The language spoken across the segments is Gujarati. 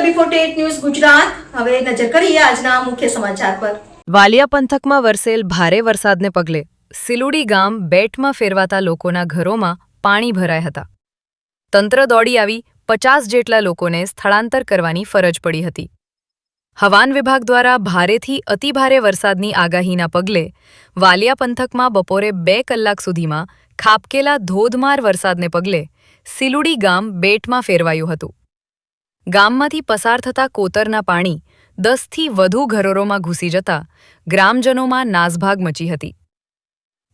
AB48 ન્યૂઝ ગુજરાત હવે નજર કરીએ આજના મુખ્ય સમાચાર પર। વાલિયા પંથકમાં વરસેલ ભારે વરસાદને પગલે સિલુડી ગામ બેટમાં ફેરવાતા લોકોના ઘરોમાં પાણી ભરાયા હતા। તંત્ર દોડી આવી 50 જેટલા લોકોને સ્થળાંતર કરવાની ફરજ પડી હતી। હવામાન વિભાગ દ્વારા ભારેથી અતિભારે વરસાદની આગાહીના પગલે વાલિયા પંથકમાં બપોરે 2 કલાક સુધીમાં ખાબકેલા ધોધમાર વરસાદને પગલે સિલુડી ગામ બેટમાં ફેરવાયું હતું। ગામમાંથી પસાર થતા કોતરના પાણી 10થી વધુ ઘરોમાં ઘૂસી જતા ગ્રામજનોમાં નાસભાગ મચી હતી।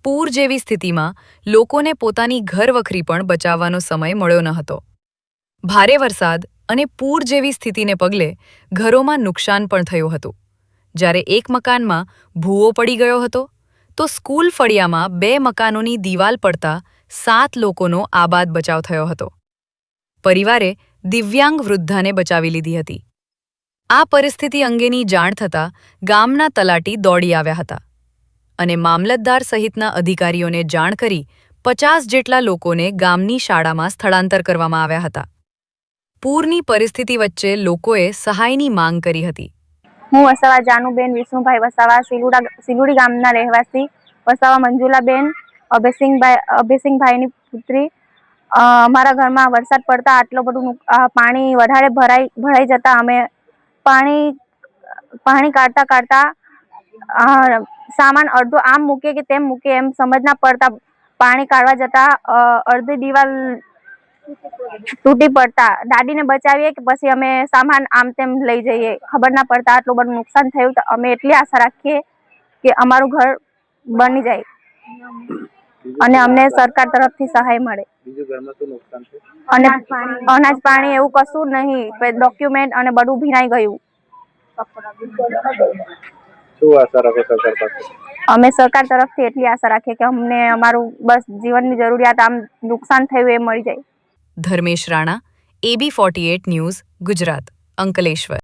પૂર જેવી સ્થિતિમાં લોકોને પોતાની ઘરવખરી પણ બચાવવાનો સમય મળ્યો ન હતો। ભારે વરસાદ અને પૂર જેવી સ્થિતિને પગલે ઘરોમાં નુકસાન પણ થયું હતું। જ્યારે એક મકાનમાં ભૂવો પડી ગયો હતો તો સ્કૂલ ફળિયામાં 2 મકાનોની દિવાલ પડતા 7 લોકોનો આબાદ બચાવ થયો હતો। પરિવારે દિવ્યાંગ વૃદ્ધાને બચાવી લીધી હતી। આ પરિસ્થિતિ અંગેની જાણ થતાં ગામના તલાટી દોડી આવ્યા હતા અને મામલતદાર સહિતના અધિકારીઓને જાણ કરી 50 જેટલા લોકોને ગામની શાળામાં સ્થળાંતર કરવામાં આવ્યા હતા। પૂરની પરિસ્થિતિ વચ્ચે લોકોએ સહાયની માંગ કરી હતી। હું વસાવા જાનુબેન વિષ્ણુભાઈ વસાવા સિલુડી ગામના રહેવાસી વસાવા મંજુલાબેન અભયસિંહભાઈની પુત્રી। અમારા ઘરમાં વરસાદ પડતા આટલું બધું પાણી વધારે ભરાઈ જતા અમે પાણી કાઢતા સામાન અડધો આમ મૂકે કે તેમ મૂકે એમ સમજ ના પડતા પાણી કાઢવા જતા અડધી દિવાલ તૂટી પડતા દાદીને બચાવીએ કે પછી અમે સામાન આમ તેમ લઈ જઈએ ખબર ના પડતા આટલું બધું નુકસાન થયું। તો અમે એટલી આશા રાખીએ કે અમારું ઘર બની જાય અને અમને સરકાર તરફથી સહાય મળે। અને અનાજ પાણી એવું કશું નહીં, ડોક્યુમેન્ટ અને બધું ભીનાઈ ગયું। અમે સરકાર તરફથી એટલી આશા રાખીએ કે અમને અમારું બસ જીવનની જરૂરિયાત આમ નુકસાન થયું એ મળી જાય। Dharmesh Rana, AB48 news Gujarat, Ankleshwar.